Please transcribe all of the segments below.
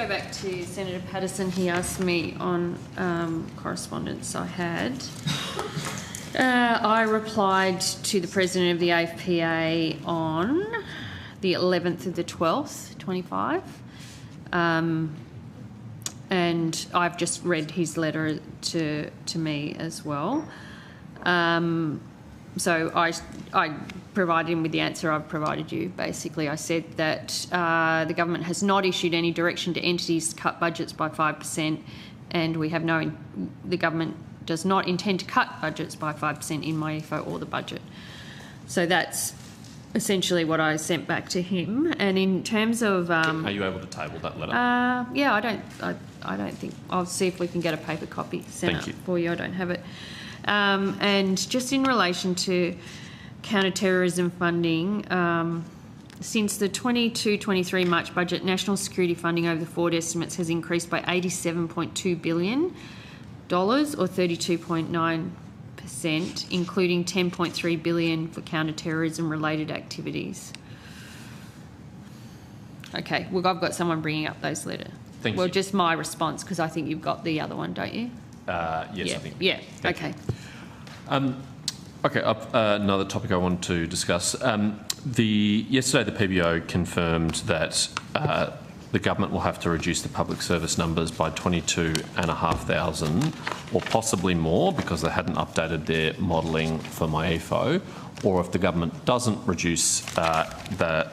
go back to Senator Patterson. He asked me on correspondence I had. I replied to the President of the AFPA on the 11th of the 12th, 25. And I've just read his letter to me as well. So I provided him with the answer I've provided you. Basically, I said that the government has not issued any direction to entities to cut budgets by 5%, and the government does not intend to cut budgets by 5% in my EFO or the budget. So that's essentially what I sent back to him. And in terms of, are you able to table that letter? Yeah, I don't think. I'll see if we can get a paper copy sent out for you. I don't have it. And just in relation to counter-terrorism funding, since the 22-23 March budget, national security funding over the forward estimates has increased by $87.2 billion, or 32.9%, including $10.3 billion for counter-terrorism related activities. Okay, well, I've got someone bringing up those letters. Thank you. Just my response, because I think you've got the other one, don't you? Yes, yeah. I think. Yeah, Thank okay. Another topic I want to discuss. Yesterday the PBO confirmed that the government will have to reduce the public service numbers by 22,500 or possibly more because they hadn't updated their modelling for MyEFO, or if the government doesn't reduce the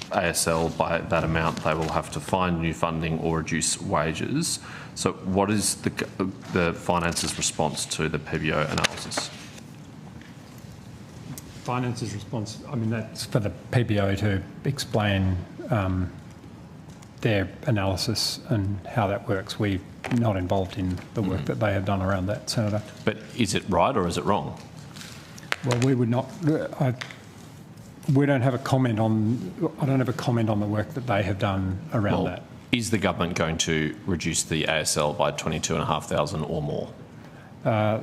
ASL by that amount, they will have to find new funding or reduce wages. So what is the Finance's response to the PBO analysis? Finance's response, I mean, that's for the PBO to explain their analysis and how that works. We're not involved in the work that they have done around that, Senator. But is it right or is it wrong? Well, we would not. We don't have a comment on. I don't have a comment on the work that they have done around that. Is the government going to reduce the ASL by 22,500 or more?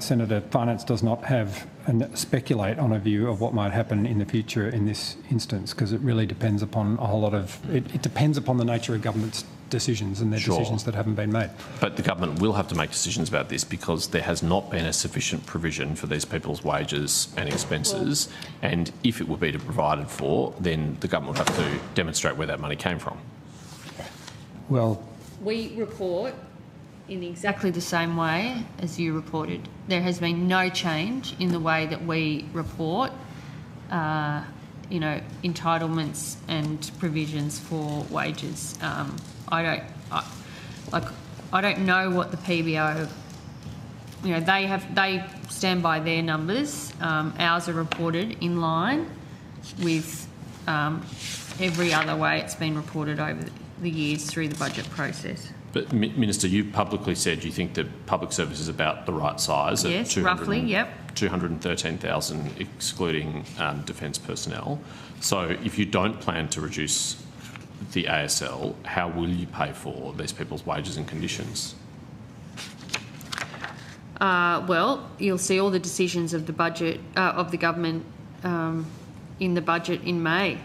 Senator, Finance does not have and speculate on a view of what might happen in the future in this instance, because it really depends upon a whole lot of. It depends upon the nature of government's decisions and their decisions that haven't been made. But the government will have to make decisions about this because there has not been a sufficient provision for these people's wages and expenses. And if it were be provided for, then the government will have to demonstrate where that money came from. Well, we report in exactly the same way as you reported. There has been no change in the way that we report, entitlements and provisions for wages. I don't know what the PBO. They stand by their numbers. Ours are reported in line with every other way it's been reported over the years through the budget process. But Minister, you publicly said you think that public service is about the right size. Yes, roughly, yep. 213,000 excluding defence personnel. So if you don't plan to reduce the ASL, how will you pay for these people's wages and conditions? Well, you'll see all the decisions of the budget of the government in the budget in May.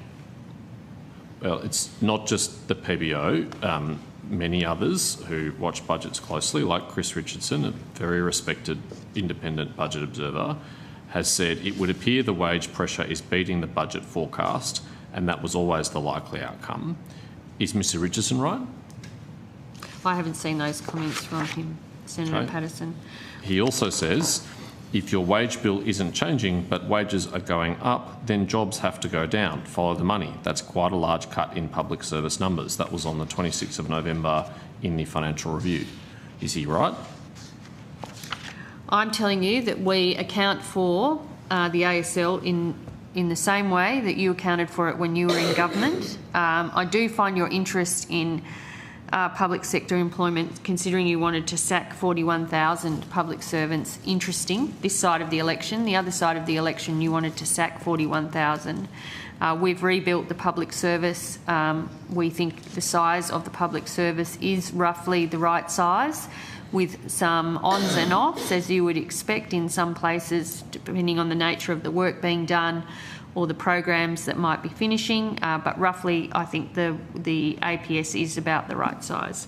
Well, it's not just the PBO. Many others who watch budgets closely, like Chris Richardson, a very respected independent budget observer, has said it would appear the wage pressure is beating the budget forecast, and that was always the likely outcome. Is Mr Richardson right? I haven't seen those comments from him, Senator Patterson. He also says, if your wage bill isn't changing but wages are going up, then jobs have to go down. Follow the money. That's quite a large cut in public service numbers. That was on the 26th of November in the Financial Review. Is he right? I'm telling you that we account for the ASL in the same way that you accounted for it when you were in government. I do find your interest in public sector employment, considering you wanted to sack 41,000 public servants, interesting this side of the election. The other side of the election, you wanted to sack 41,000. We've rebuilt the public service. We think the size of the public service is roughly the right size, with some ons and offs, as you would expect in some places, depending on the nature of the work being done or the programs that might be finishing. But roughly, I think the APS is about the right size.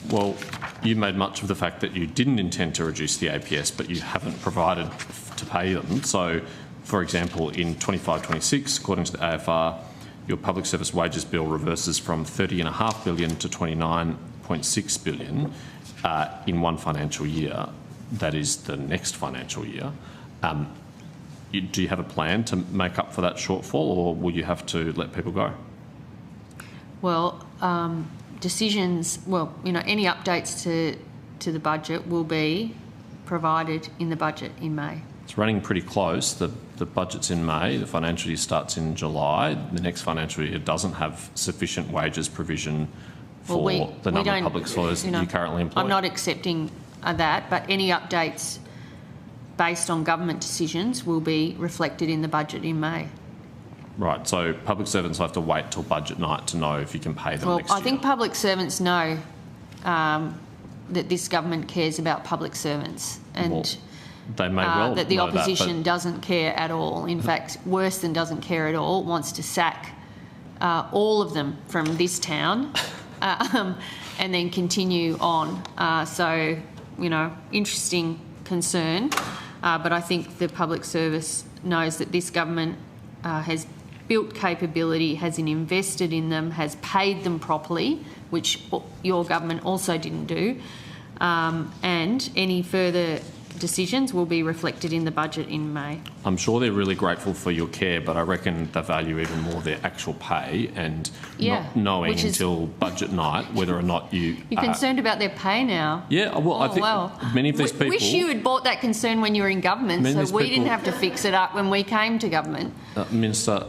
Well, you made much of the fact that you didn't intend to reduce the APS, but you haven't provided to pay them. So, for example, in 25-26, according to the AFR, your public service wages bill reverses from $30.5 billion to $29.6 billion in one financial year. That is the next financial year. Do you have a plan to make up for that shortfall, or will you have to let people go? Well, decisions, any updates to the budget will be provided in the budget in May. It's running pretty close. The budget's in May, the financial year starts in July. The next financial year doesn't have sufficient wages provision for the number of public employees you currently employ. I'm not accepting that, but any updates based on government decisions will be reflected in the budget in May. Right, so public servants will have to wait till budget night to know if you can pay them next year. I think public servants know that this government cares about public servants, and they may well that the know opposition doesn't care at all. In fact, worse than doesn't care at all, wants to sack all of them from this town and then continue on. So, interesting concern. But I think the public service knows that this government has built capability, has invested in them, has paid them properly, which your government also didn't do. And any further decisions will be reflected in the budget in May. I'm sure they're really grateful for your care, but I reckon they value even more their actual pay and not knowing until budget night whether or not you... You're concerned about their pay now? Yeah, well, I think many of these people... wish you had bought that concern when you were in government, so we didn't have to fix it up when we came to government. Minister,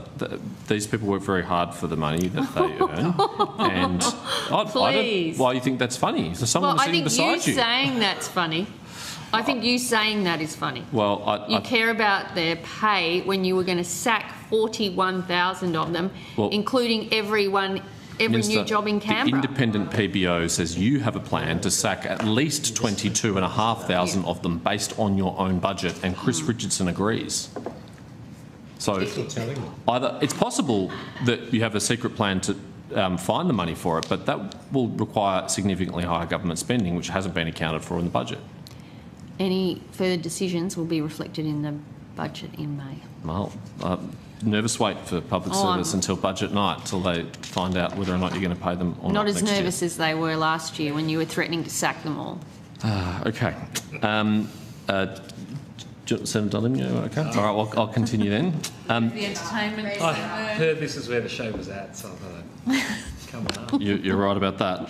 these people work very hard for the money that they earn. And I don't... Why you think that's funny? Is there someone sitting beside you? I think you saying that's funny. I think you saying that is funny. Well, you care about their pay when you were going to sack 41,000 of them, including every Minister, new job in Canberra. The independent PBO says you have a plan to sack at least 22,500 of them based on your own budget, and Chris Richardson agrees. So either it's possible that you have a secret plan to find the money for it, but that will require significantly higher government spending, which hasn't been accounted for in the budget. Any further decisions will be reflected in the budget in May. Well, nervous wait for public service until budget night, till they find out whether or not you're going to pay them or not. Not as nervous as they were last year when you were threatening to sack them all. Okay. Senator Dunham, okay? All right, well, I'll continue then. The entertainment. I heard this is where the show was at, so I thought, come on. You're right about that.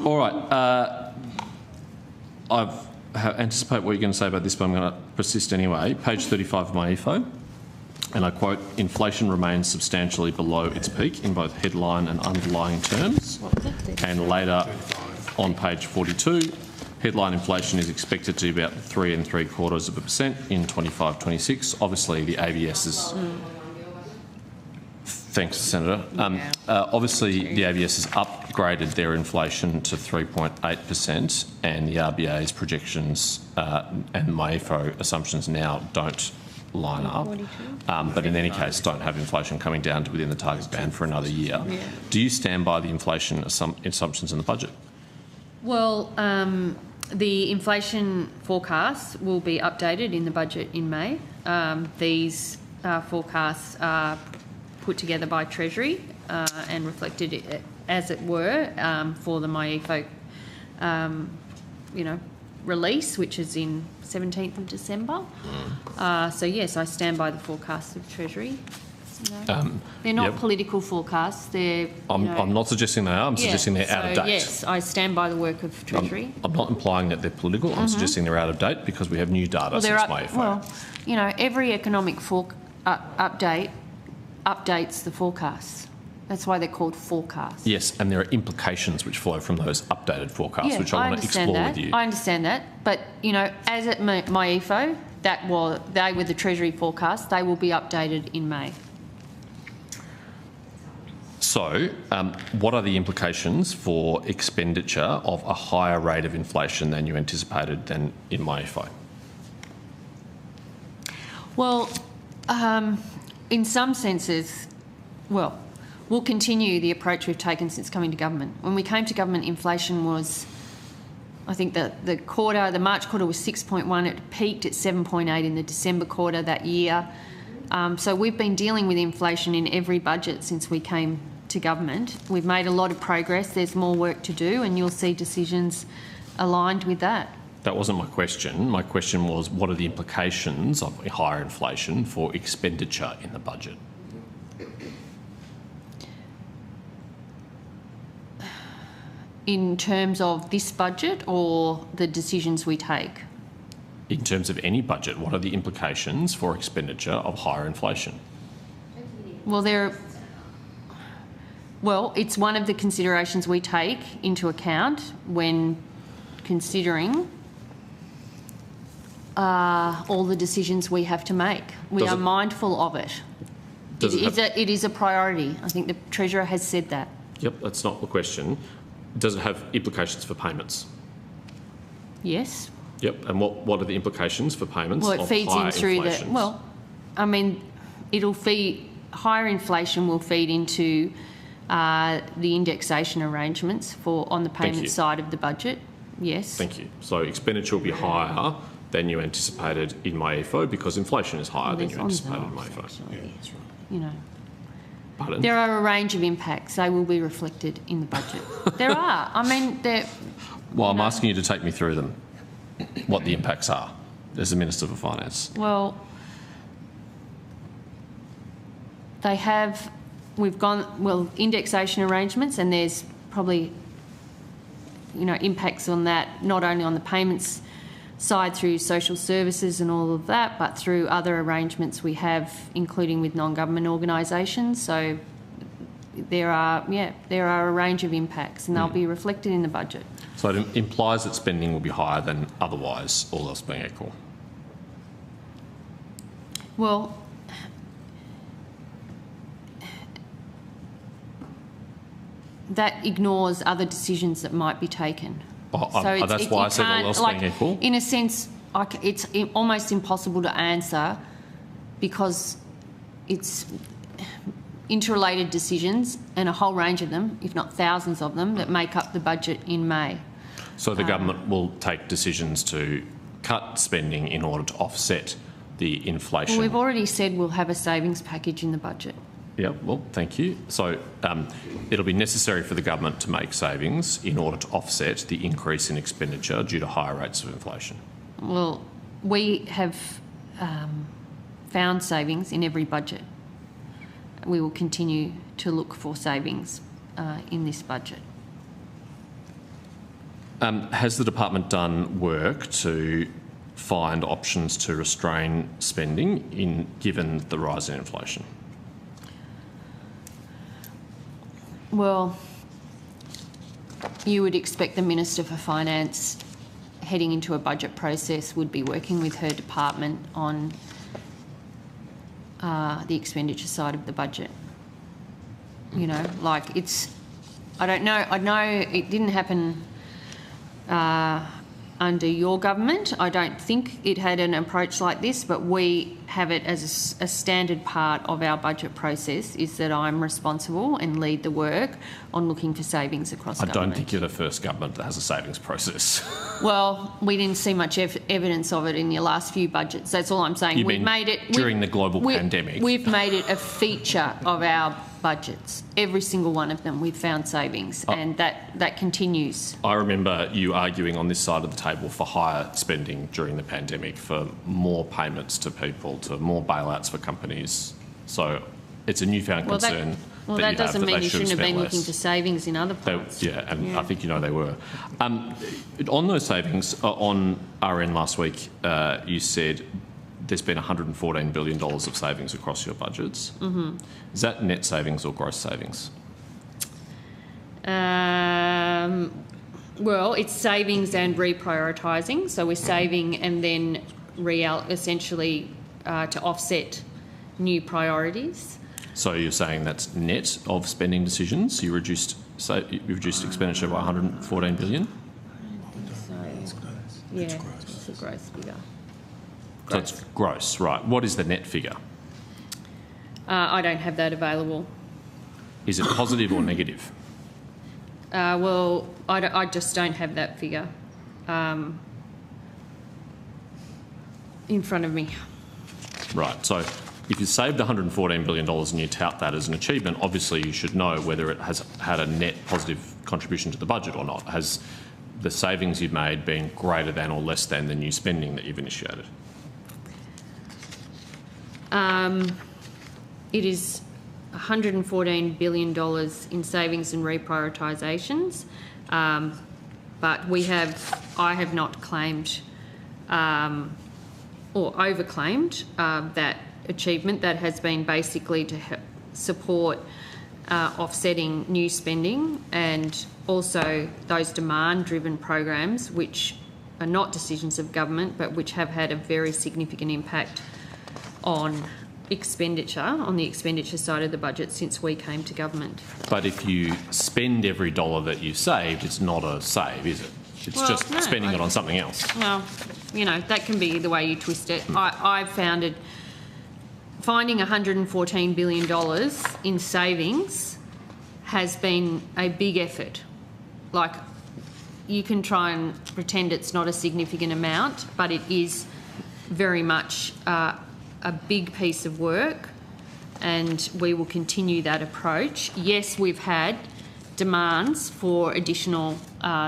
All right. I anticipate what you're going to say about this, but I'm going to persist anyway. Page 35 of my EFO, and I quote, "Inflation remains substantially below its peak in both headline and underlying terms." And later on page 42, headline inflation is expected to be about 3.75% in 25-26. Obviously, the ABS is... Thanks, Senator. Obviously, the ABS has upgraded their inflation to 3.8%, and the RBA's projections and MyEFO assumptions now don't line up. But in any case, don't have inflation coming down to within the target band for another year. Yeah. Do you stand by the inflation assumptions in the budget? Well, the inflation forecasts will be updated in the budget in May. These forecasts are put together by Treasury and reflected, as it were, for the MyEFO, release, which is in 17th of December. So yes, I stand by the forecasts of Treasury. They're not political forecasts. I'm not suggesting they are. I'm suggesting they're out of date. Yes, I stand by the work of Treasury. I'm not implying that they're political. I'm suggesting they're out of date because we have new data since MyEFO. Well, every economic update updates the forecasts. That's why they're called forecasts. Yes, and there are implications which flow from those updated forecasts, which I want to explore with you. I understand that. But, as at MyEFO, they were the Treasury forecasts. They will be updated in May. So, what are the implications for expenditure of a higher rate of inflation than you anticipated than in MyEFO? Well, in some senses, we'll continue the approach we've taken since coming to government. When we came to government, inflation was, I think the March quarter was 6.1. It peaked at 7.8 in the December quarter that year. So we've been dealing with inflation in every budget since we came to government. We've made a lot of progress. There's more work to do, and you'll see decisions aligned with that. That wasn't my question. My question was, what are the implications of higher inflation for expenditure in the budget? In terms of this budget or the decisions we take? In terms of any budget, what are the implications for expenditure of higher inflation? Well, it's one of the considerations we take into account when considering all the decisions we have to make. We are mindful of it. It is a priority. I think the Treasurer has said that. Yep, that's not the question. Does it have implications for payments? Yes. Yep, and what are the implications for payments Well, it of feeds higher in through inflations? higher inflation will feed into the indexation arrangements on the payment side of the budget. Yes. Thank you. So expenditure will be higher than you anticipated in MyEFO because inflation is higher than you anticipated in MyEFO. Yeah, that's right. There are a range of impacts. They will be reflected in the budget. There are. Well, I'm asking you to take me through them, what the impacts are as the Minister for Finance. Well, indexation arrangements, and there's probably, impacts on that, not only on the payments side through social services and all of that, but through other arrangements we have, including with non-government organisations. So there are a range of impacts, and they'll be reflected in the budget. So it implies that spending will be higher than otherwise, all else being equal. Well, that ignores other decisions that might be taken. That's why I said all else being equal? In a sense, it's almost impossible to answer because it's interrelated decisions and a whole range of them, if not thousands of them, that make up the budget in May. So the government will take decisions to cut spending in order to offset the inflation? Well, we've already said we'll have a savings package in the budget. Yeah, well, thank you. So it'll be necessary for the government to make savings in order to offset the increase in expenditure due to higher rates of inflation. Well, we have found savings in every budget. We will continue to look for savings in this budget. Has the department done work to find options to restrain spending given the rise in inflation? Well, you would expect the Minister for Finance, heading into a budget process, would be working with her department on the expenditure side of the budget. I don't know. I know it didn't happen under your government. I don't think it had an approach like this, but we have it as a standard part of our budget process, is that I'm responsible and lead the work on looking for savings across government. I don't think you're the first government that has a savings process. Well, we didn't see much evidence of it in the last few budgets. That's all I'm saying. We've made it during the global pandemic. We've made it a feature of our budgets. Every single one of them, we've found savings, and that continues. I remember you arguing on this side of the table for higher spending during the pandemic, for more payments to people, to more bailouts for companies. So it's a newfound concern. That doesn't mean you shouldn't have been looking for savings in other parts. I think they were. On those savings, on RN last week, you said there's been $114 billion of savings across your budgets. Mm-hmm. Is that net savings or gross savings? Well, it's savings and reprioritising. So we're saving and then essentially to offset new priorities. So you're saying that's net of spending decisions? You reduced expenditure by $114 billion? It's a gross figure. So it's gross, right. What is the net figure? I don't have that available. Is it positive or negative? Well, I just don't have that figure in front of me. Right. So if you saved $114 billion and you tout that as an achievement, obviously you should know whether it has had a net positive contribution to the budget or not. Has the savings you've made been greater than or less than the new spending that you've initiated? It is $114 billion in savings and reprioritisations, but I have not claimed or overclaimed that achievement. That has been basically to support offsetting new spending and also those demand-driven programs, which are not decisions of government, but which have had a very significant impact on expenditure, on the expenditure side of the budget since we came to government. But if you spend every dollar that you saved, it's not a save, is it? It's spending it on something else. Well, you know, that can be the way you twist it. I've finding $114 billion in savings has been a big effort. Like, you can try and pretend it's not a significant amount, but it is very much a big piece of work, and we will continue that approach. Yes, we've had demands for additional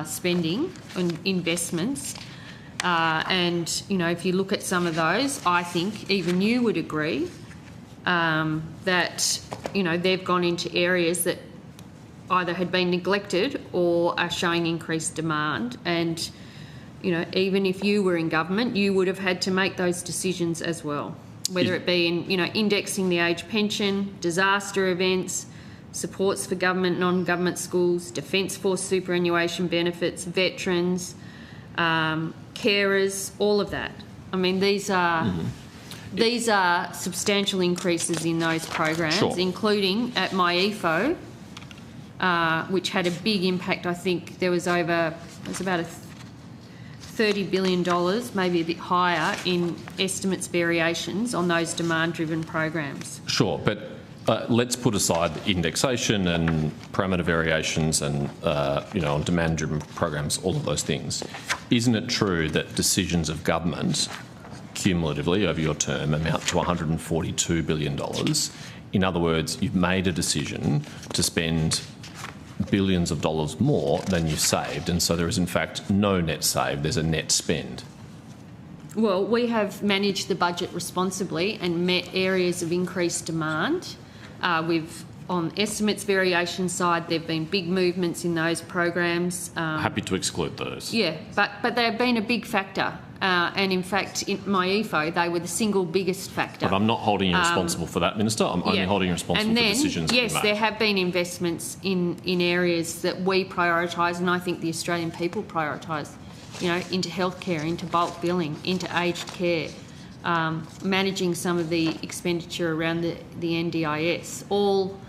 spending and investments, and, you know, if you look at some of those, I think even you would agree that, you know, they've gone into areas that either had been neglected or are showing increased demand. And, you know, even if you were in government, you would have had to make those decisions as well, whether it be in, you know, indexing the age pension, disaster events, supports for government, non-government schools, Defence Force superannuation benefits, veterans, carers, all of that. I mean, these are substantial increases in those programs, Sure. including at MyEFO, which had a big impact. I think there was about $30 billion, maybe a bit higher, in estimates variations on those demand-driven programs. Sure, but let's put aside the indexation and parameter variations and, you know, on demand-driven programs, all of those things. Isn't it true that decisions of government cumulatively over your term amount to $142 billion? In other words, you've made a decision to spend billions of dollars more than you saved, and so there is in fact no net save, there's a net spend. Well, we have managed the budget responsibly and met areas of increased demand. On estimates variation side, there have been big movements in those programs. Happy to exclude those. Yeah, but they have been a big factor. And in fact, in MyEFO, they were the single biggest factor. But I'm not holding you responsible for that, Minister. I'm only holding you responsible for decisions that you made. Yes, there have been investments in areas that we prioritise, and I think the Australian people prioritise, you know, into healthcare, into bulk billing, into aged care, managing some of the expenditure around the NDIS, all,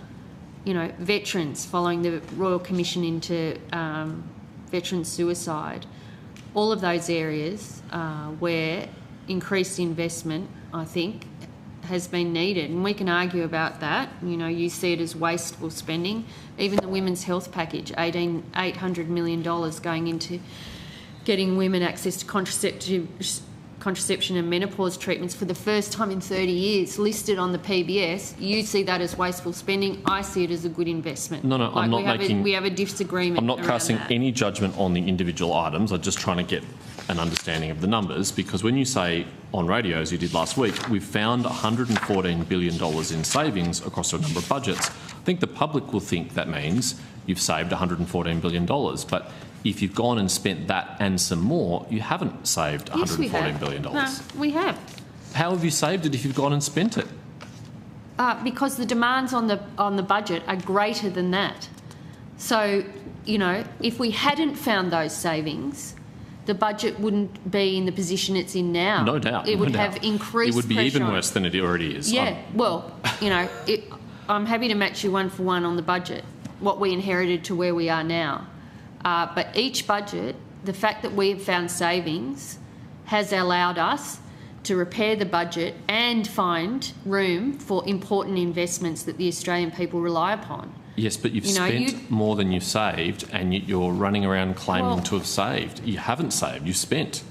you know, veterans, following the Royal Commission into veteran suicide. All of those areas where increased investment, I think, has been needed. And we can argue about that. You know, you see it as wasteful spending. Even the women's health package, $800 million going into getting women access to contraception and menopause treatments for the first time in 30 years, listed on the PBS. You see that as wasteful spending. I see it as a good investment. No, I'm not making... We have a disagreement. I'm not casting that. any judgment on the individual items. I'm just trying to get an understanding of the numbers, because when you say on radio, as you did last week, we've found $114 billion in savings across a number of budgets, I think the public will think that means you've saved $114 billion. But if you've gone and spent that and some more, you haven't saved $114 billion. No, we have. How have you saved it if you've gone and spent it? Because the demands on the budget are greater than that. So, you know, if we hadn't found those savings, the budget wouldn't be in the position it's in now. No doubt. It would have increased. It would be even pressure worse than it already is. Yeah. Well, you know, I'm happy to match you one for one on the budget, what we inherited to where we are now. But each budget, the fact that we have found savings has allowed us to repair the budget and find room for important investments that the Australian people rely upon. Yes, but you've spent more than you've saved, and you're running around claiming to have saved. You haven't saved, you've spent.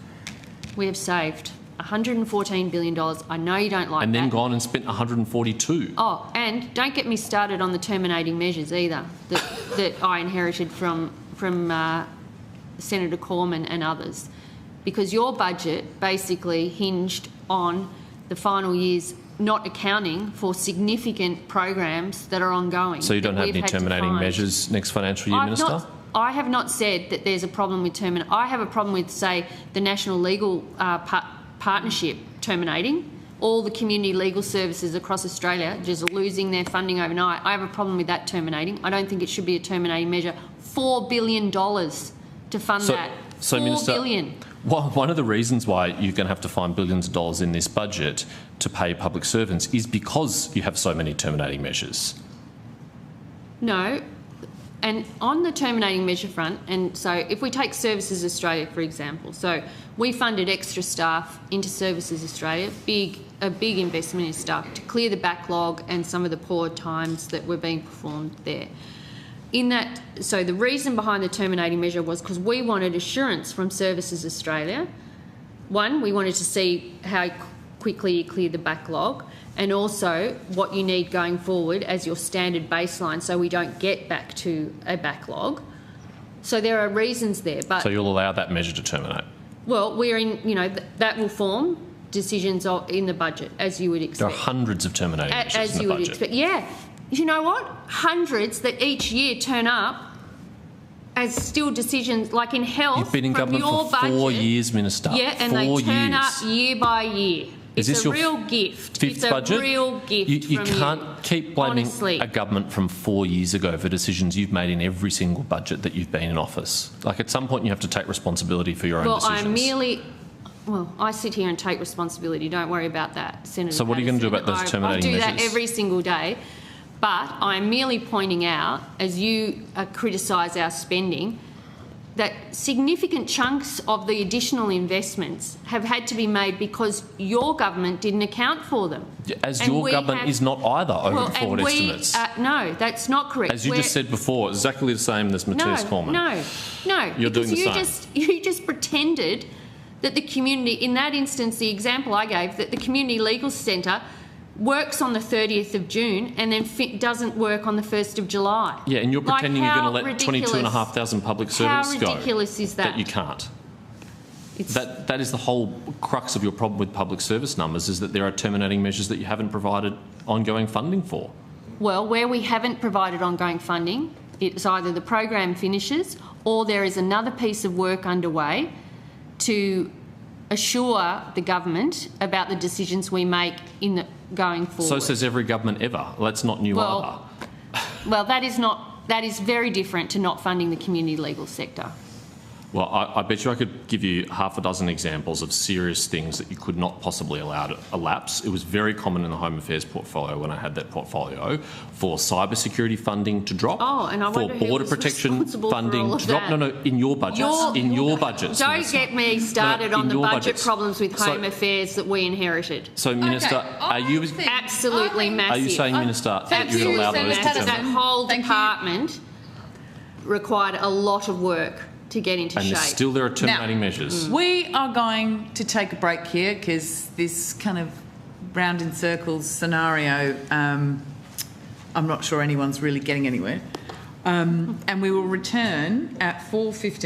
We have saved $114 billion. I know you don't like that. And then gone and spent 142. Oh, and don't get me started on the terminating measures either that I inherited from Senator Cormann and others, because your budget basically hinged on the final year's not accounting for significant programs that are ongoing. So you don't have any terminating measures next financial year, Minister? I have not said that there's a problem with terminating. I have a problem with, say, the National Legal Partnership terminating. All the community legal services across Australia just losing their funding overnight. I have a problem with that terminating. I don't think it should be a terminating measure. $4 billion to fund that. So, Minister, $4 billion. Well, one of the reasons why you're going to have to find billions of dollars in this budget to pay public servants is because you have so many terminating measures. No. And on the terminating measure front, and so if we take Services Australia, for example, so we funded extra staff into Services Australia, a big investment in staff to clear the backlog and some of the poor times that were being performed there. So the reason behind the terminating measure was because we wanted assurance from Services Australia. One, we wanted to see how quickly you clear the backlog, and also what you need going forward as your standard baseline so we don't get back to a backlog. So there are reasons there. But so you'll allow that measure to terminate? Well, we're in, that will form decisions in the budget, as you would expect. There are hundreds of terminating measures in the budget. Expect. Yeah. You know what? Hundreds that each year turn up as still decisions, like in health. You've been in government for 4 years, Minister. Yeah, and they turn up year by year. It's a real gift. Fifth budget? It's a real gift. You can't keep blaming a government from 4 years ago for decisions you've made in every single budget that you've been in office. Like, at some point you have to take responsibility for your own decisions. I sit here and take responsibility. Don't worry about that, Senator. So what are you going to do about those terminating measures? I do that every single day. But I'm merely pointing out, as you criticise our spending, that significant chunks of the additional investments have had to be made because your government didn't account for them. As your government is not either over the forward estimates. No, that's not correct. As you just said before, exactly the same as Matthias Cormann. No. You're doing the same. You just pretended that the community, in that instance, the example I gave, that the Community Legal Centre works on the 30th of June and then doesn't work on the 1st of July. Yeah, and you're pretending you're going to let 22,500 public servants go. How ridiculous is that? That you can't. That is the whole crux of your problem with public service numbers, is that there are terminating measures that you haven't provided ongoing funding for. Well, where we haven't provided ongoing funding, it's either the program finishes or there is another piece of work underway to assure the government about the decisions we make going forward. So says every government ever. That's not new either. Well, that is very different to not funding the community legal sector. Well, I bet you I could give you half a dozen examples of serious things that you could not possibly allow to elapse. It was very common in the Home Affairs portfolio when I had that portfolio for cybersecurity funding to drop, for border protection funding to drop. No, in your budgets. In your budgets. Don't get me started on the budget problems with Home Affairs that we inherited. So, Minister, are you absolutely massive? Are you saying, Minister, that you would allow those to terminate? That whole department required a lot of work to get into shape. And still there are terminating measures. We are going to take a break here because this kind of round in circles scenario, I'm not sure anyone's really getting anywhere. And we will return at 4:15.